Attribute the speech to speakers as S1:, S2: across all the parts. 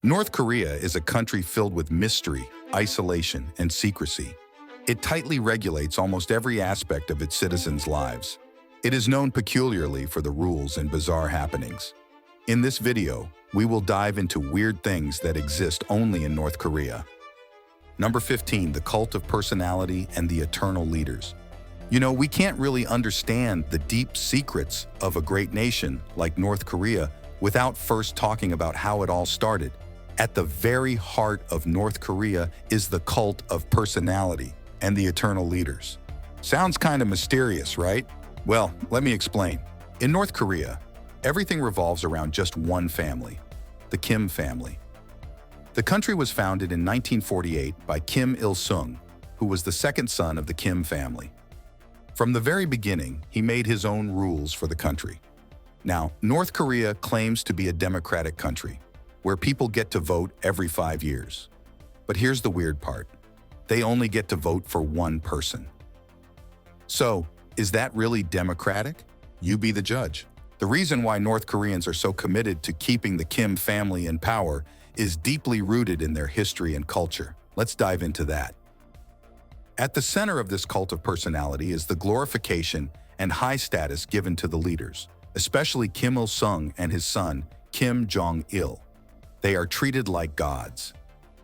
S1: North Korea is a country filled with mystery, isolation, and secrecy. It tightly regulates almost every aspect of its citizens' lives. It is known peculiarly for the rules and bizarre happenings. In this video, we will dive into weird things that exist only in North Korea. Number 15, the cult of personality and the eternal leaders. You know, we can't really understand the deep secrets of a great nation like North Korea without first talking about how it all started. At the very heart of North Korea is the cult of personality and the eternal leaders. Sounds kind of mysterious, right? Well, let me explain. In North Korea, everything revolves around just one family, the Kim family. The country was founded in 1948 by Kim Il-sung, who was the second son of the Kim family. From the very beginning, he made his own rules for the country. Now, North Korea claims to be a democratic country, where people get to vote every 5 years. But here's the weird part. They only get to vote for one person. So, is that really democratic? You be the judge. The reason why North Koreans are so committed to keeping the Kim family in power is deeply rooted in their history and culture. Let's dive into that. At the center of this cult of personality is the glorification and high status given to the leaders, especially Kim Il-sung and his son, Kim Jong-il. They are treated like gods.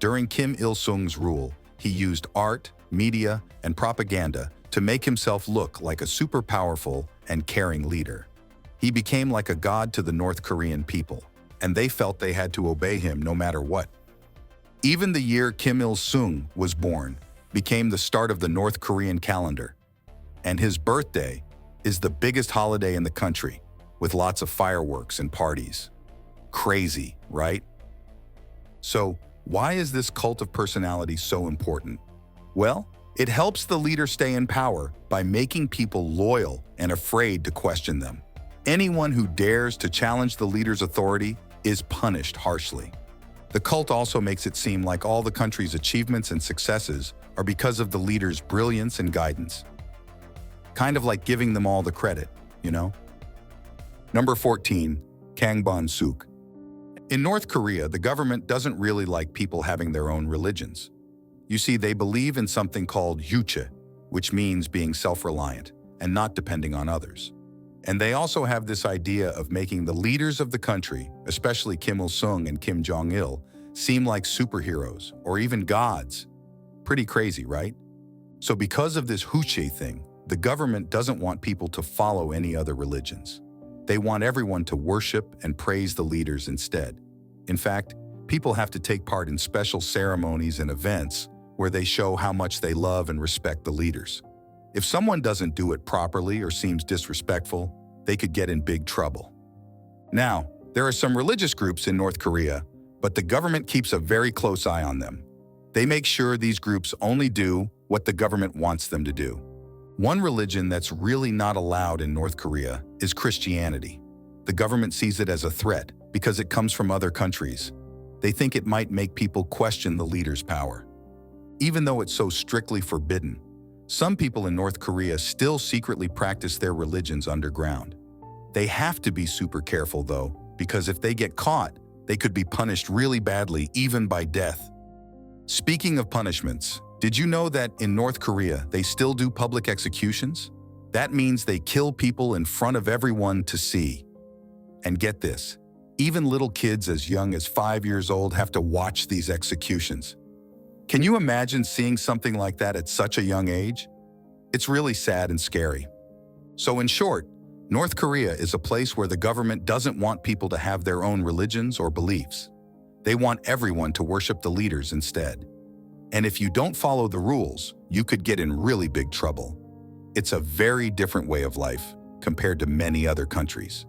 S1: During Kim Il-sung's rule, he used art, media, and propaganda to make himself look like a super powerful and caring leader. He became like a god to the North Korean people, and they felt they had to obey him no matter what. Even the year Kim Il-sung was born became the start of the North Korean calendar, and his birthday is the biggest holiday in the country, with lots of fireworks and parties. Crazy, right? So, why is this cult of personality so important? Well, it helps the leader stay in power by making people loyal and afraid to question them. Anyone who dares to challenge the leader's authority is punished harshly. The cult also makes it seem like all the country's achievements and successes are because of the leader's brilliance and guidance. Kind of like giving them all the credit, you know? Number 14, Kangbon-suk. In North Korea, the government doesn't really like people having their own religions. You see, they believe in something called yuche, which means being self-reliant and not depending on others. And they also have this idea of making the leaders of the country, especially Kim Il-sung and Kim Jong-il, seem like superheroes or even gods. Pretty crazy, right? So because of this yuche thing, the government doesn't want people to follow any other religions. They want everyone to worship and praise the leaders instead. In fact, people have to take part in special ceremonies and events where they show how much they love and respect the leaders. If someone doesn't do it properly or seems disrespectful, they could get in big trouble. Now, there are some religious groups in North Korea, but the government keeps a very close eye on them. They make sure these groups only do what the government wants them to do. One religion that's really not allowed in North Korea is Christianity. The government sees it as a threat because it comes from other countries. They think it might make people question the leader's power. Even though it's so strictly forbidden, some people in North Korea still secretly practice their religions underground. They have to be super careful though, because if they get caught, they could be punished really badly, even by death. Speaking of punishments, did you know that in North Korea, they still do public executions? That means they kill people in front of everyone to see. And get this, even little kids as young as 5 years old have to watch these executions. Can you imagine seeing something like that at such a young age? It's really sad and scary. So in short, North Korea is a place where the government doesn't want people to have their own religions or beliefs. They want everyone to worship the leaders instead. And if you don't follow the rules, you could get in really big trouble. It's a very different way of life compared to many other countries.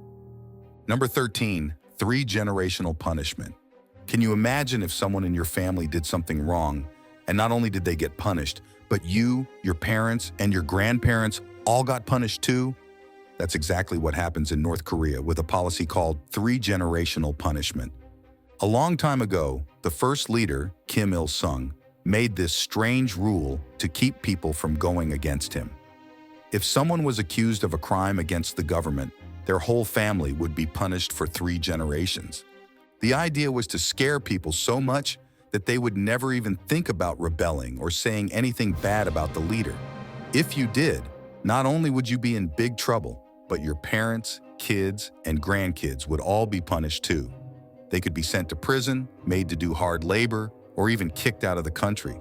S1: Number 13, three-generational punishment. Can you imagine if someone in your family did something wrong, and not only did they get punished, but you, your parents, and your grandparents all got punished too? That's exactly what happens in North Korea with a policy called three-generational punishment. A long time ago, the first leader, Kim Il-sung, made this strange rule to keep people from going against him. If someone was accused of a crime against the government, their whole family would be punished for 3 generations. The idea was to scare people so much that they would never even think about rebelling or saying anything bad about the leader. If you did, not only would you be in big trouble, but your parents, kids, and grandkids would all be punished too. They could be sent to prison, made to do hard labor, or even kicked out of the country.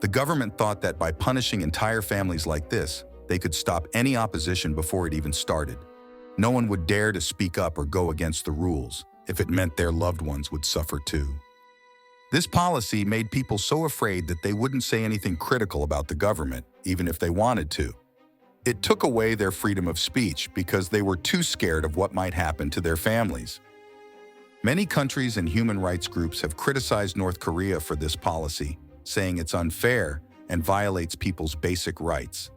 S1: The government thought that by punishing entire families like this, they could stop any opposition before it even started. No one would dare to speak up or go against the rules if it meant their loved ones would suffer too. This policy made people so afraid that they wouldn't say anything critical about the government, even if they wanted to. It took away their freedom of speech because they were too scared of what might happen to their families. Many countries and human rights groups have criticized North Korea for this policy, saying it's unfair and violates people's basic rights.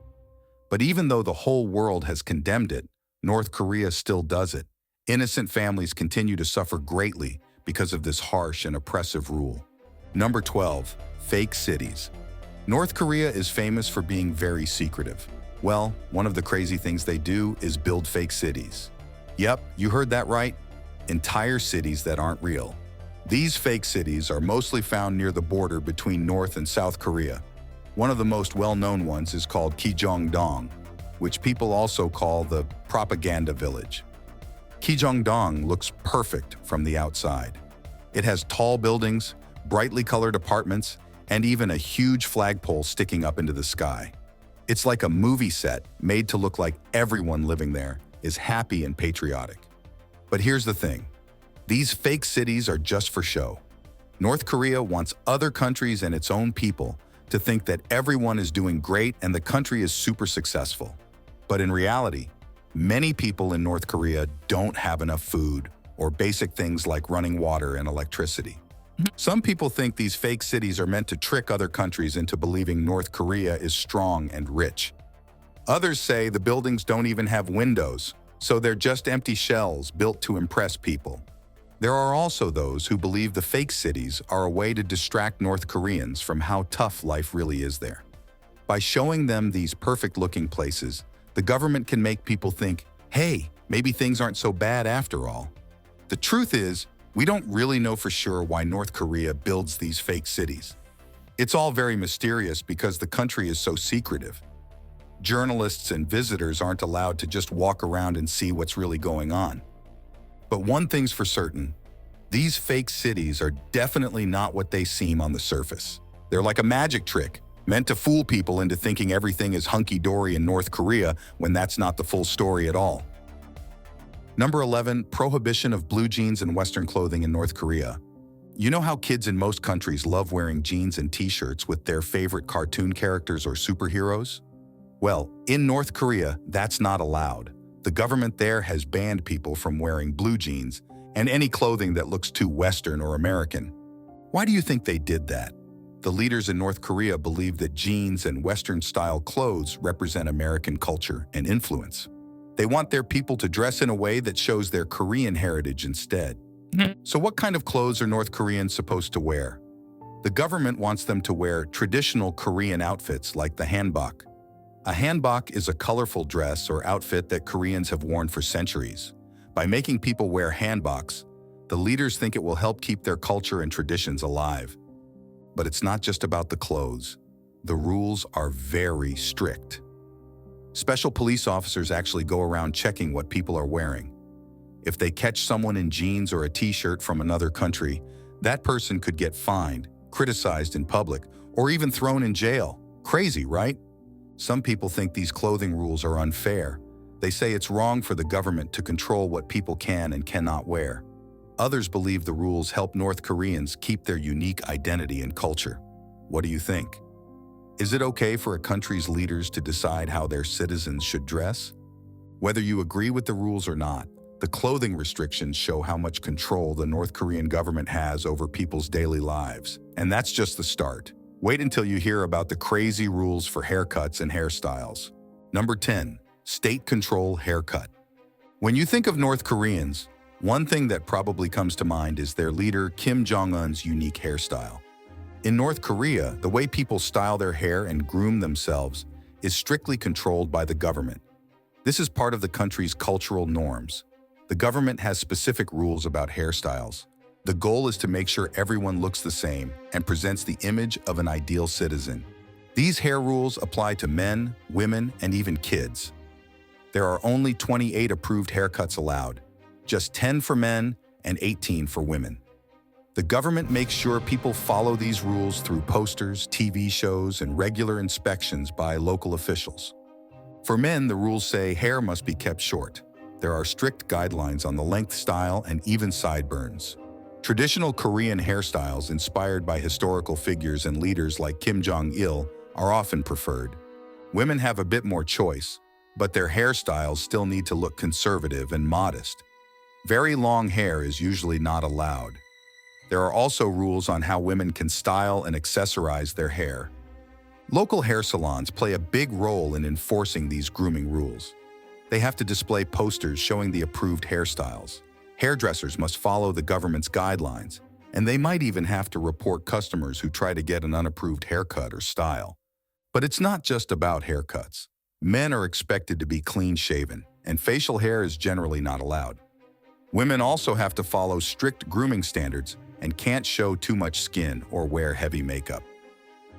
S1: But even though the whole world has condemned it, North Korea still does it. Innocent families continue to suffer greatly because of this harsh and oppressive rule. Number 12, fake cities. North Korea is famous for being very secretive. Well, one of the crazy things they do is build fake cities. Yep, you heard that right. Entire cities that aren't real. These fake cities are mostly found near the border between North and South Korea. One of the most well-known ones is called Ryugyong, which people also call the propaganda village. Ryugyong looks perfect from the outside. It has tall buildings, brightly colored apartments, and even a huge flagpole sticking up into the sky. It's like a movie set made to look like everyone living there is happy and patriotic. But here's the thing. These fake cities are just for show. North Korea wants other countries and its own people to think that everyone is doing great and the country is super successful. But in reality, many people in North Korea don't have enough food or basic things like running water and electricity. Some people think these fake cities are meant to trick other countries into believing North Korea is strong and rich. Others say the buildings don't even have windows, so they're just empty shells built to impress people. There are also those who believe the fake cities are a way to distract North Koreans from how tough life really is there. By showing them these perfect-looking places, the government can make people think, hey, maybe things aren't so bad after all. The truth is, we don't really know for sure why North Korea builds these fake cities. It's all very mysterious because the country is so secretive. Journalists and visitors aren't allowed to just walk around and see what's really going on. But one thing's for certain, these fake cities are definitely not what they seem on the surface. They're like a magic trick, meant to fool people into thinking everything is hunky-dory in North Korea when that's not the full story at all. Number 11, prohibition of blue jeans and Western clothing in North Korea. You know how kids in most countries love wearing jeans and t-shirts with their favorite cartoon characters or superheroes? Well, in North Korea, that's not allowed. The government there has banned people from wearing blue jeans and any clothing that looks too Western or American. Why do you think they did that? The leaders in North Korea believe that jeans and Western-style clothes represent American culture and influence. They want their people to dress in a way that shows their Korean heritage instead. So what kind of clothes are North Koreans supposed to wear? The government wants them to wear traditional Korean outfits like the hanbok. A hanbok is a colorful dress or outfit that Koreans have worn for centuries. By making people wear hanboks, the leaders think it will help keep their culture and traditions alive. But it's not just about the clothes. The rules are very strict. Special police officers actually go around checking what people are wearing. If they catch someone in jeans or a t-shirt from another country, that person could get fined, criticized in public, or even thrown in jail. Crazy, right? Some people think these clothing rules are unfair. They say it's wrong for the government to control what people can and cannot wear. Others believe the rules help North Koreans keep their unique identity and culture. What do you think? Is it okay for a country's leaders to decide how their citizens should dress? Whether you agree with the rules or not, the clothing restrictions show how much control the North Korean government has over people's daily lives. And that's just the start. Wait until you hear about the crazy rules for haircuts and hairstyles. Number 10, state control haircut. When you think of North Koreans, one thing that probably comes to mind is their leader Kim Jong-un's unique hairstyle. In North Korea, the way people style their hair and groom themselves is strictly controlled by the government. This is part of the country's cultural norms. The government has specific rules about hairstyles. The goal is to make sure everyone looks the same and presents the image of an ideal citizen. These hair rules apply to men, women, and even kids. There are only 28 approved haircuts allowed, just 10 for men and 18 for women. The government makes sure people follow these rules through posters, TV shows, and regular inspections by local officials. For men, the rules say hair must be kept short. There are strict guidelines on the length, style, and even sideburns. Traditional Korean hairstyles inspired by historical figures and leaders like Kim Jong-il are often preferred. Women have a bit more choice, but their hairstyles still need to look conservative and modest. Very long hair is usually not allowed. There are also rules on how women can style and accessorize their hair. Local hair salons play a big role in enforcing these grooming rules. They have to display posters showing the approved hairstyles. Hairdressers must follow the government's guidelines, and they might even have to report customers who try to get an unapproved haircut or style. But it's not just about haircuts. Men are expected to be clean-shaven, and facial hair is generally not allowed. Women also have to follow strict grooming standards and can't show too much skin or wear heavy makeup.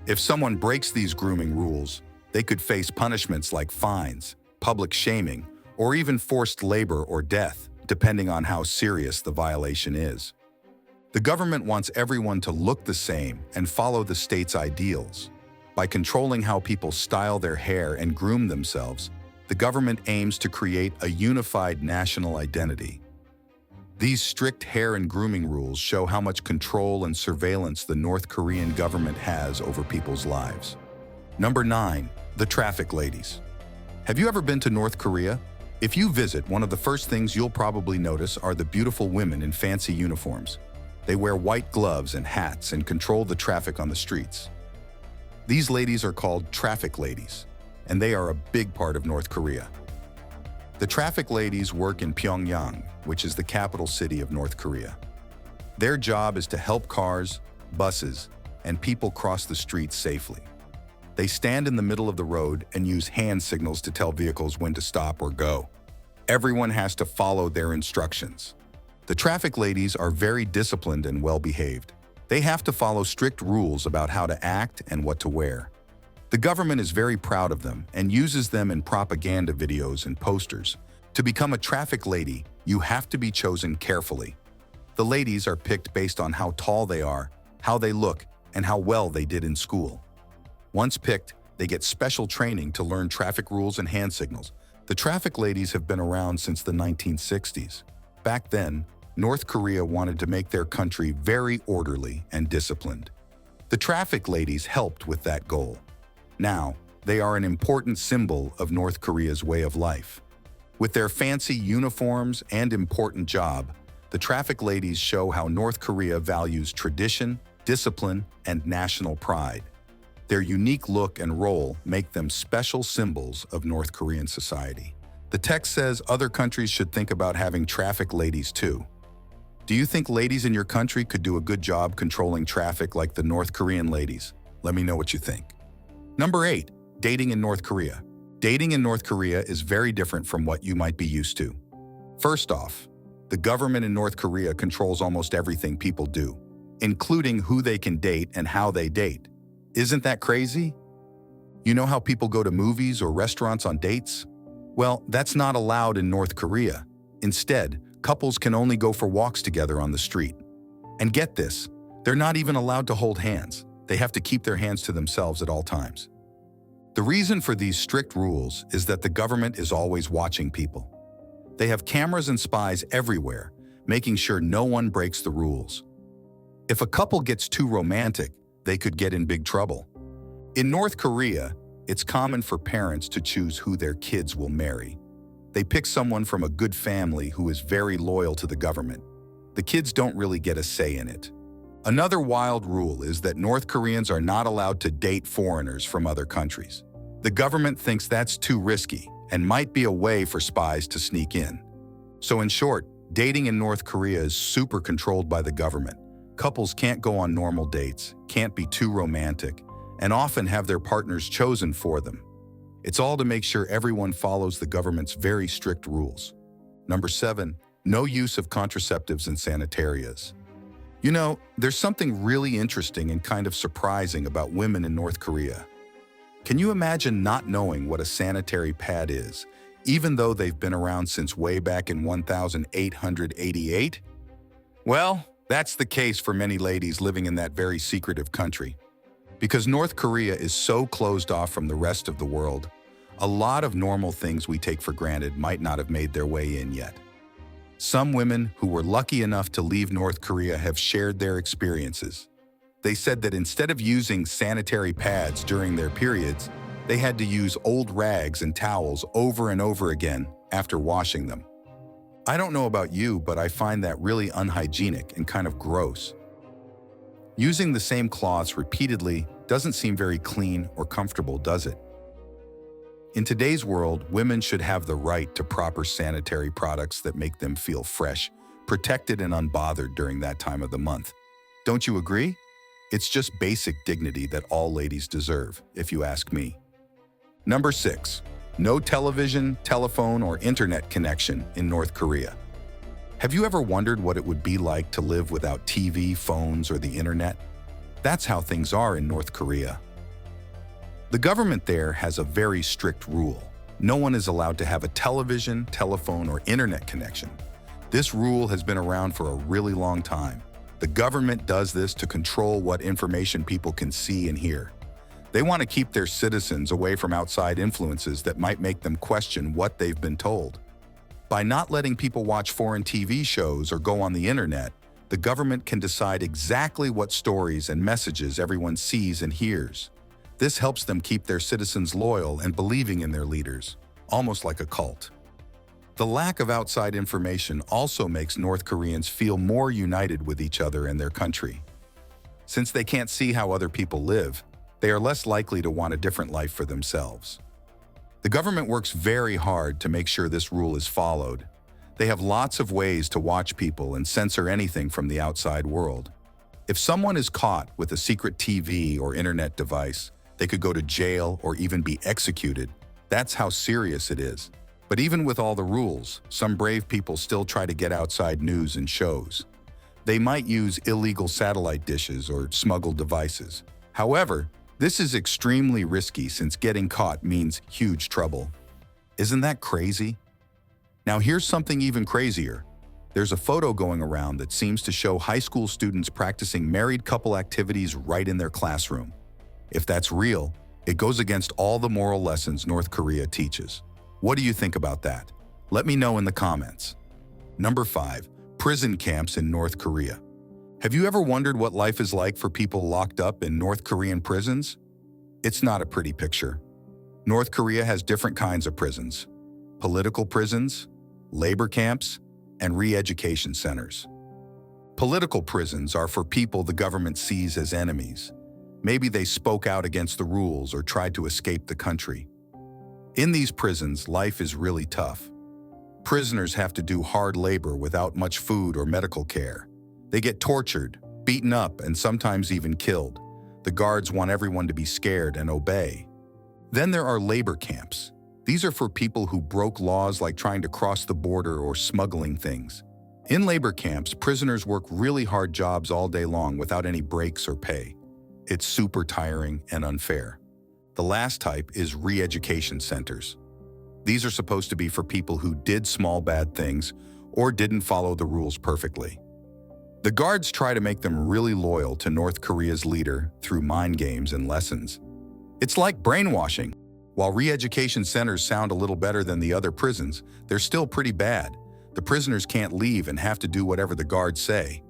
S1: If someone breaks these grooming rules, they could face punishments like fines, public shaming, or even forced labor or death, depending on how serious the violation is. The government wants everyone to look the same and follow the state's ideals. By controlling how people style their hair and groom themselves, the government aims to create a unified national identity. These strict hair and grooming rules show how much control and surveillance the North Korean government has over people's lives. Number 9. The traffic ladies. Have you ever been to North Korea? If you visit, one of the first things you'll probably notice are the beautiful women in fancy uniforms. They wear white gloves and hats and control the traffic on the streets. These ladies are called traffic ladies, and they are a big part of North Korea. The traffic ladies work in Pyongyang, which is the capital city of North Korea. Their job is to help cars, buses, and people cross the streets safely. They stand in the middle of the road and use hand signals to tell vehicles when to stop or go. Everyone has to follow their instructions. The traffic ladies are very disciplined and well-behaved. They have to follow strict rules about how to act and what to wear. The government is very proud of them and uses them in propaganda videos and posters. To become a traffic lady, you have to be chosen carefully. The ladies are picked based on how tall they are, how they look, and how well they did in school. Once picked, they get special training to learn traffic rules and hand signals. The traffic ladies have been around since the 1960s. Back then, North Korea wanted to make their country very orderly and disciplined. The traffic ladies helped with that goal. Now, they are an important symbol of North Korea's way of life. With their fancy uniforms and important job, the traffic ladies show how North Korea values tradition, discipline, and national pride. Their unique look and role make them special symbols of North Korean society. The text says other countries should think about having traffic ladies too. Do you think ladies in your country could do a good job controlling traffic like the North Korean ladies? Let me know what you think. Number 8. Dating in North Korea. Dating in North Korea is very different from what you might be used to. First off, the government in North Korea controls almost everything people do, including who they can date and how they date. Isn't that crazy? You know how people go to movies or restaurants on dates? Well, that's not allowed in North Korea. Instead, couples can only go for walks together on the street. And get this, they're not even allowed to hold hands. They have to keep their hands to themselves at all times. The reason for these strict rules is that the government is always watching people. They have cameras and spies everywhere, making sure no one breaks the rules. If a couple gets too romantic, they could get in big trouble. In North Korea, it's common for parents to choose who their kids will marry. They pick someone from a good family who is very loyal to the government. The kids don't really get a say in it. Another wild rule is that North Koreans are not allowed to date foreigners from other countries. The government thinks that's too risky and might be a way for spies to sneak in. So in short, dating in North Korea is super controlled by the government. Couples can't go on normal dates, can't be too romantic, and often have their partners chosen for them. It's all to make sure everyone follows the government's very strict rules. Number 7. No use of contraceptives and sanitarias. You know, there's something really interesting and kind of surprising about women in North Korea. Can you imagine not knowing what a sanitary pad is, even though they've been around since way back in 1888? Well, that's the case for many ladies living in that very secretive country. Because North Korea is so closed off from the rest of the world, a lot of normal things we take for granted might not have made their way in yet. Some women who were lucky enough to leave North Korea have shared their experiences. They said that instead of using sanitary pads during their periods, they had to use old rags and towels over and over again after washing them. I don't know about you, but I find that really unhygienic and kind of gross. Using the same cloths repeatedly doesn't seem very clean or comfortable, does it? In today's world, women should have the right to proper sanitary products that make them feel fresh, protected, and unbothered during that time of the month. Don't you agree? It's just basic dignity that all ladies deserve, if you ask me. Number 6. No television, telephone, or internet connection in North Korea. Have you ever wondered what it would be like to live without TV, phones, or the internet? That's how things are in North Korea. The government there has a very strict rule. No one is allowed to have a television, telephone, or internet connection. This rule has been around for a really long time. The government does this to control what information people can see and hear. They want to keep their citizens away from outside influences that might make them question what they've been told. By not letting people watch foreign TV shows or go on the internet, the government can decide exactly what stories and messages everyone sees and hears. This helps them keep their citizens loyal and believing in their leaders, almost like a cult. The lack of outside information also makes North Koreans feel more united with each other and their country. Since they can't see how other people live, they are less likely to want a different life for themselves. The government works very hard to make sure this rule is followed. They have lots of ways to watch people and censor anything from the outside world. If someone is caught with a secret TV or internet device, they could go to jail or even be executed. That's how serious it is. But even with all the rules, some brave people still try to get outside news and shows. They might use illegal satellite dishes or smuggled devices. However, this is extremely risky since getting caught means huge trouble. Isn't that crazy? Now here's something even crazier. There's a photo going around that seems to show high school students practicing married couple activities right in their classroom. If that's real, it goes against all the moral lessons North Korea teaches. What do you think about that? Let me know in the comments. Number 5. Prison camps in North Korea. Have you ever wondered what life is like for people locked up in North Korean prisons? It's not a pretty picture. North Korea has different kinds of prisons: political prisons, labor camps, and re-education centers. Political prisons are for people the government sees as enemies. Maybe they spoke out against the rules or tried to escape the country. In these prisons, life is really tough. Prisoners have to do hard labor without much food or medical care. They get tortured, beaten up, and sometimes even killed. The guards want everyone to be scared and obey. Then there are labor camps. These are for people who broke laws like trying to cross the border or smuggling things. In labor camps, prisoners work really hard jobs all day long without any breaks or pay. It's super tiring and unfair. The last type is re-education centers. These are supposed to be for people who did small bad things or didn't follow the rules perfectly. The guards try to make them really loyal to North Korea's leader through mind games and lessons. It's like brainwashing. While re-education centers sound a little better than the other prisons, they're still pretty bad. The prisoners can't leave and have to do whatever the guards say.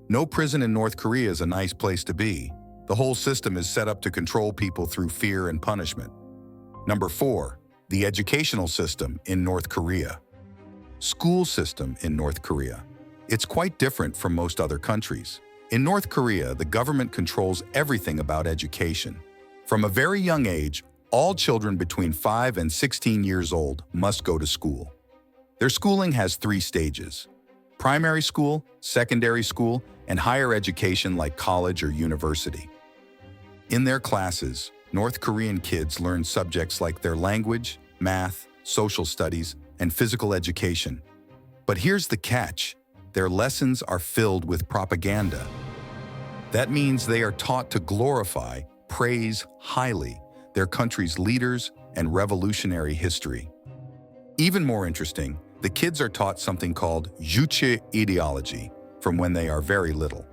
S1: No prison in North Korea is a nice place to be. The whole system is set up to control people through fear and punishment. Number 4. The educational system in North Korea. School system in North Korea. It's quite different from most other countries. In North Korea, the government controls everything about education. From a very young age, all children between 5 and 16 years old must go to school. Their schooling has 3 stages: primary school, secondary school, and higher education like college or university. In their classes, North Korean kids learn subjects like their language, math, social studies, and physical education. But here's the catch. Their lessons are filled with propaganda. That means they are taught to glorify, praise highly their country's leaders and revolutionary history. Even more interesting, the kids are taught something called Juche ideology from when they are very little.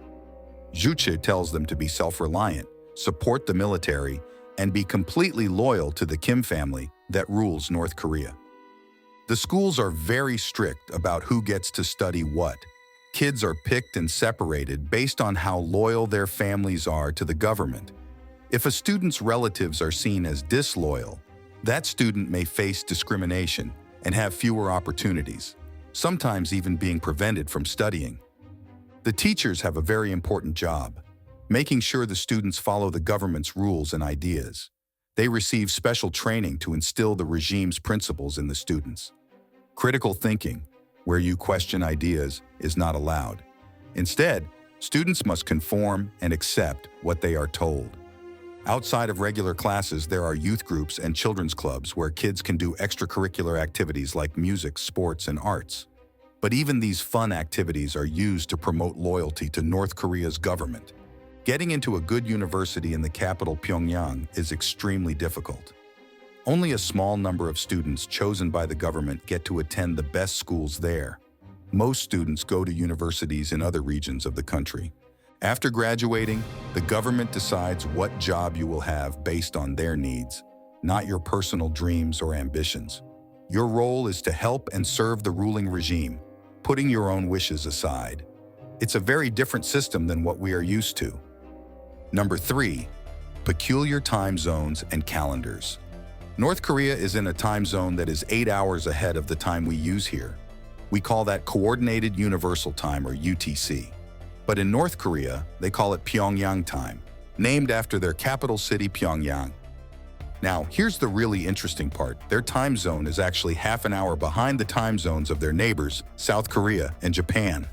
S1: Juche tells them to be self-reliant, support the military, and be completely loyal to the Kim family that rules North Korea. The schools are very strict about who gets to study what. Kids are picked and separated based on how loyal their families are to the government. If a student's relatives are seen as disloyal, that student may face discrimination and have fewer opportunities, sometimes even being prevented from studying. The teachers have a very important job, making sure the students follow the government's rules and ideas. They receive special training to instill the regime's principles in the students. Critical thinking, where you question ideas, is not allowed. Instead, students must conform and accept what they are told. Outside of regular classes, there are youth groups and children's clubs where kids can do extracurricular activities like music, sports, and arts. But even these fun activities are used to promote loyalty to North Korea's government. Getting into a good university in the capital, Pyongyang, is extremely difficult. Only a small number of students chosen by the government get to attend the best schools there. Most students go to universities in other regions of the country. After graduating, the government decides what job you will have based on their needs, not your personal dreams or ambitions. Your role is to help and serve the ruling regime, putting your own wishes aside. It's a very different system than what we are used to. Number 3, peculiar time zones and calendars. North Korea is in a time zone that is 8 hours ahead of the time we use here. We call that Coordinated Universal Time, or UTC. But in North Korea, they call it Pyongyang time, named after their capital city, Pyongyang. Now, here's the really interesting part. Their time zone is actually half an hour behind the time zones of their neighbors, South Korea and Japan.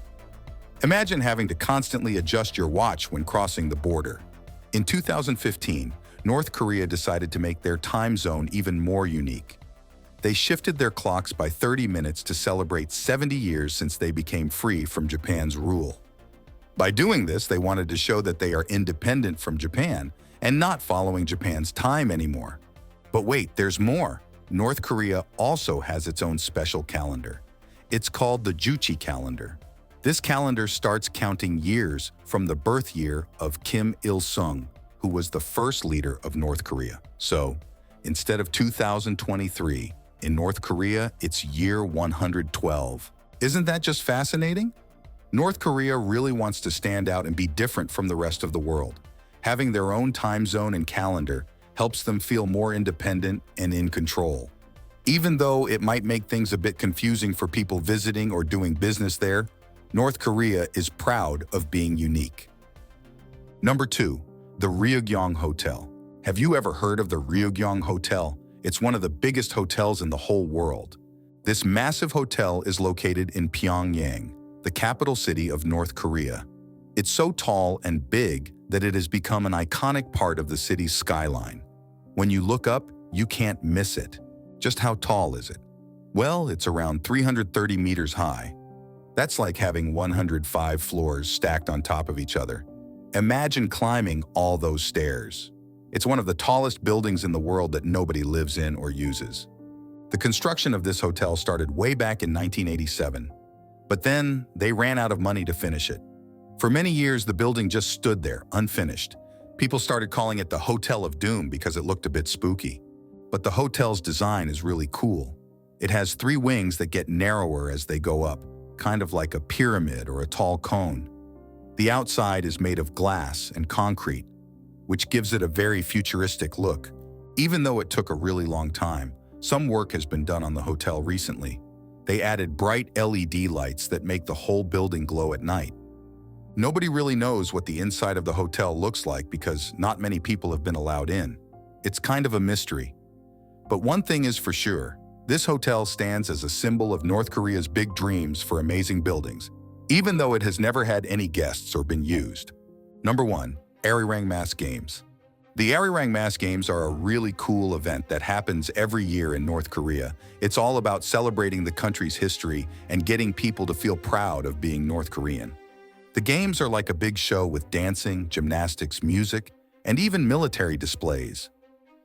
S1: Imagine having to constantly adjust your watch when crossing the border. In 2015, North Korea decided to make their time zone even more unique. They shifted their clocks by 30 minutes to celebrate 70 years since they became free from Japan's rule. By doing this, they wanted to show that they are independent from Japan and not following Japan's time anymore. But wait, there's more. North Korea also has its own special calendar. It's called the Juche calendar. This calendar starts counting years from the birth year of Kim Il-sung, who was the first leader of North Korea. So, instead of 2023, in North Korea, it's year 112. Isn't that just fascinating? North Korea really wants to stand out and be different from the rest of the world. Having their own time zone and calendar helps them feel more independent and in control. Even though it might make things a bit confusing for people visiting or doing business there, North Korea is proud of being unique. Number 2, the Ryugyong Hotel. Have you ever heard of the Ryugyong Hotel? It's one of the biggest hotels in the whole world. This massive hotel is located in Pyongyang, the capital city of North Korea. It's so tall and big that it has become an iconic part of the city's skyline. When you look up, you can't miss it. Just how tall is it? Well, it's around 330 meters high. That's like having 105 floors stacked on top of each other. Imagine climbing all those stairs. It's one of the tallest buildings in the world that nobody lives in or uses. The construction of this hotel started way back in 1987, but then they ran out of money to finish it. For many years, the building just stood there, unfinished. People started calling it the Hotel of Doom because it looked a bit spooky. But the hotel's design is really cool. It has 3 wings that get narrower as they go up, kind of like a pyramid or a tall cone. The outside is made of glass and concrete, which gives it a very futuristic look. Even though it took a really long time, some work has been done on the hotel recently. They added bright LED lights that make the whole building glow at night. Nobody really knows what the inside of the hotel looks like because not many people have been allowed in. It's kind of a mystery. But one thing is for sure, this hotel stands as a symbol of North Korea's big dreams for amazing buildings, even though it has never had any guests or been used. Number 1, Arirang Mass Games. The Arirang Mass Games are a really cool event that happens every year in North Korea. It's all about celebrating the country's history and getting people to feel proud of being North Korean. The games are like a big show with dancing, gymnastics, music, and even military displays.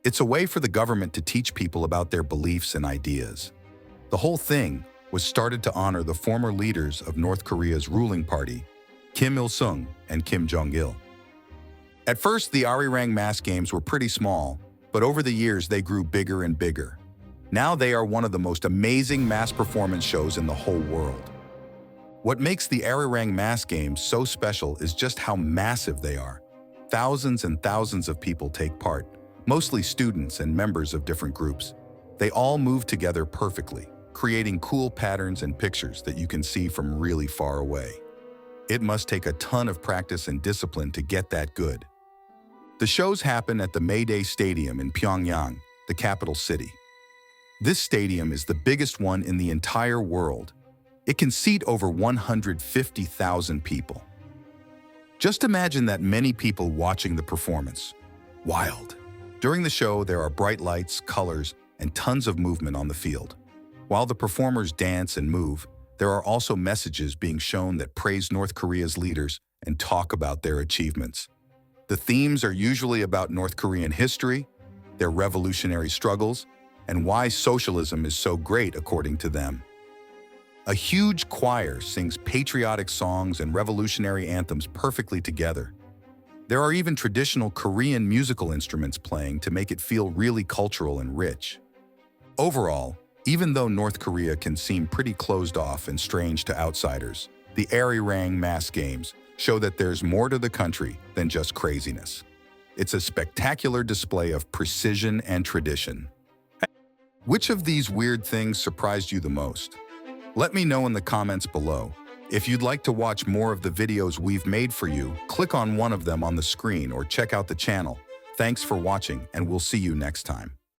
S1: It's a way for the government to teach people about their beliefs and ideas. The whole thing was started to honor the former leaders of North Korea's ruling party, Kim Il-sung and Kim Jong-il. At first, the Arirang mask games were pretty small, but over the years they grew bigger and bigger. Now they are one of the most amazing mass performance shows in the whole world. What makes the Arirang mask games so special is just how massive they are. Thousands and thousands of people take part, mostly students and members of different groups. They all move together perfectly, creating cool patterns and pictures that you can see from really far away. It must take a ton of practice and discipline to get that good. The shows happen at the Mayday Stadium in Pyongyang, the capital city. This stadium is the biggest one in the entire world. It can seat over 150,000 people. Just imagine that many people watching the performance. Wild. During the show, there are bright lights, colors, and tons of movement on the field. While the performers dance and move, there are also messages being shown that praise North Korea's leaders and talk about their achievements. The themes are usually about North Korean history, their revolutionary struggles, and why socialism is so great according to them. A huge choir sings patriotic songs and revolutionary anthems perfectly together. There are even traditional Korean musical instruments playing to make it feel really cultural and rich. Overall, even though North Korea can seem pretty closed off and strange to outsiders, the Arirang mask games show that there's more to the country than just craziness. It's a spectacular display of precision and tradition. Which of these weird things surprised you the most? Let me know in the comments below. If you'd like to watch more of the videos we've made for you, click on one of them on the screen or check out the channel. Thanks for watching, and we'll see you next time.